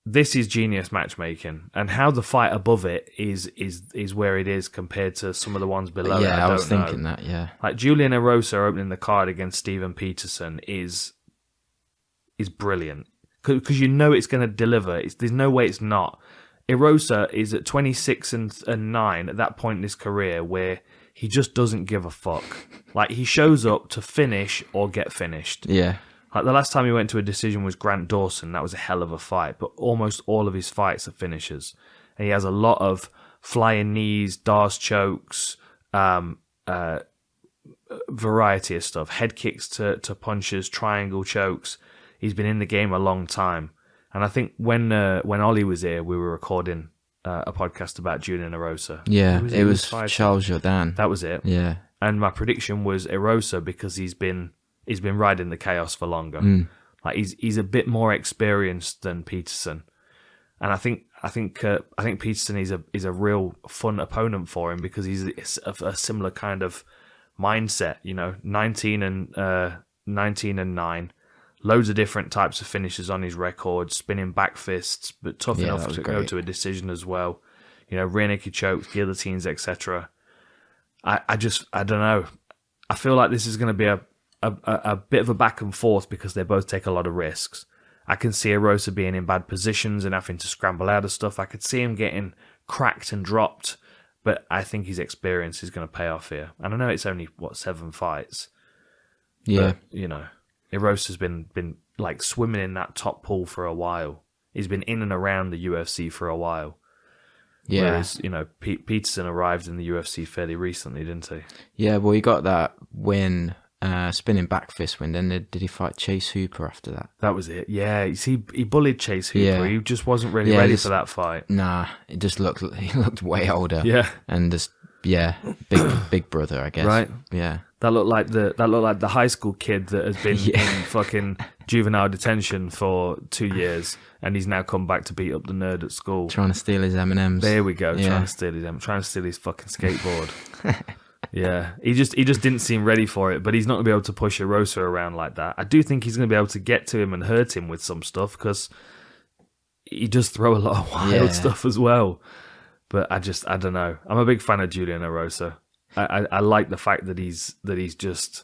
this is genius matchmaking, and how the fight above it is where it is compared to some of the ones below. Yeah, I was thinking that. Yeah, like Julian Erosa opening the card against Steven Peterson is brilliant because you know it's going to deliver. There's no way it's not. Erosa is at 26-9 at that point in his career where he just doesn't give a fuck. Like, he shows up to finish or get finished. Yeah. Like, the last time he went to a decision was Grant Dawson. That was a hell of a fight, but almost all of his fights are finishes. And he has a lot of flying knees, Dars chokes, variety of stuff. Head kicks to punches, triangle chokes. He's been in the game a long time. And I think when Ollie was here, we were recording a podcast about Julian Erosa. Yeah, it was Charles Jourdain. That was it. Yeah. And my prediction was Erosa because he's been riding the chaos for longer. Like he's a bit more experienced than Peterson, and I think Peterson is a real fun opponent for him because he's a similar kind of mindset. 19 and 9, loads of different types of finishes on his record, spinning back fists, but tough enough to go to a decision as well. Rear naked chokes, guillotines, etc. I don't know. I feel like this is going to be a bit of a back and forth because they both take a lot of risks. I can see Erosa being in bad positions and having to scramble out of stuff. I could see him getting cracked and dropped, but I think his experience is going to pay off here. And I know it's only 7 fights. Yeah, but, Erosa's been like swimming in that top pool for a while. He's been in and around the UFC for a while. Yeah. Whereas, Peterson arrived in the UFC fairly recently, didn't he? Yeah, well, he got that win, spinning back fist win. Then did he fight Chase Hooper after that? That was it. Yeah, he bullied Chase Hooper. Yeah. He just wasn't really ready for that fight. Nah, he looked way older. Yeah, and just big brother, I guess. Right. Yeah. That looked like the high school kid that has been in fucking juvenile detention for 2 years, and he's now come back to beat up the nerd at school, trying to steal his M&Ms. There we go, trying to steal his fucking skateboard. Yeah, he just didn't seem ready for it, but he's not gonna be able to push Erosa around like that. I do think he's gonna be able to get to him and hurt him with some stuff because he does throw a lot of wild stuff as well. But I don't know. I'm a big fan of Julian Erosa. I like the fact that he's just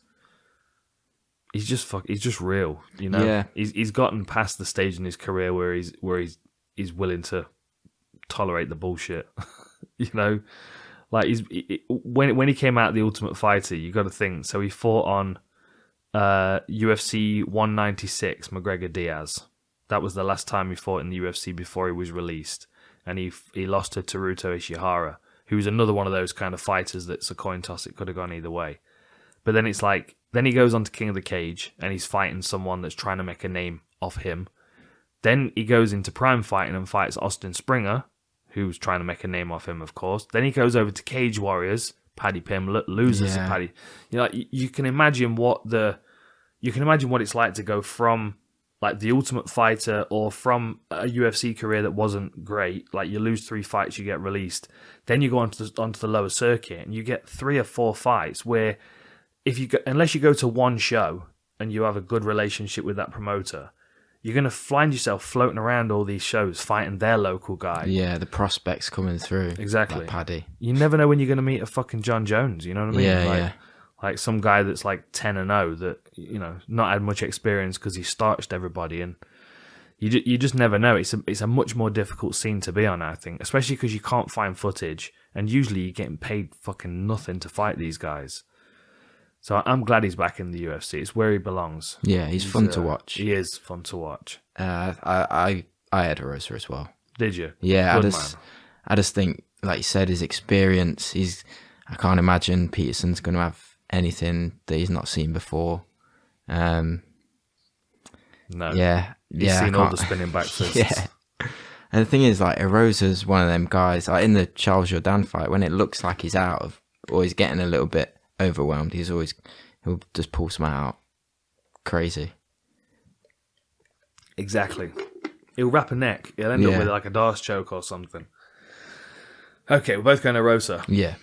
real, Yeah. He's gotten past the stage in his career where he's willing to tolerate the bullshit. Like when he came out The Ultimate Fighter, you got to think. So he fought on UFC 196, McGregor Diaz. That was the last time he fought in the UFC before he was released, and he lost to Teruto Ishihara, who was another one of those kind of fighters that's a coin toss. It could have gone either way. But then it's like, then he goes on to King of the Cage, and he's fighting someone that's trying to make a name off him. Then he goes into Prime Fighting and fights Austin Springer, who's trying to make a name off him, of course. Then he goes over to Cage Warriors. Paddy Pimblett loses to Paddy. You can imagine what it's like to go from like The Ultimate Fighter or from a UFC career that wasn't great. Like, you lose 3 fights, you get released. Then you go onto the lower circuit and you get 3 or 4 fights where unless you go to one show and you have a good relationship with that promoter, you're going to find yourself floating around all these shows fighting their local guy. Yeah, the prospects coming through. Exactly. Like Paddy. You never know when you're going to meet a fucking John Jones, you know what I mean? Yeah, Like some guy that's like 10-0 that, not had much experience because he starched everybody, and you just never know. It's a much more difficult scene to be on, I think, especially because you can't find footage, and usually you're getting paid fucking nothing to fight these guys. So I'm glad he's back in the UFC. It's where he belongs. Yeah, he's fun to watch. He is fun to watch. I had Erosa as well. Did you? Yeah, I just think, like you said, his experience. I can't imagine Peterson's going to have anything that he's not seen before. No. Yeah. He's seen all the spinning back fists. Yeah. And the thing is, like, Erosa's one of them guys, like in the Charles Jourdain fight, when it looks like he's out of, or he's getting a little bit overwhelmed, he'll just pull something out. Crazy. Exactly. He'll wrap a neck. He'll end up with like a Dars choke or something. Okay, we're both going to Erosa. Yeah.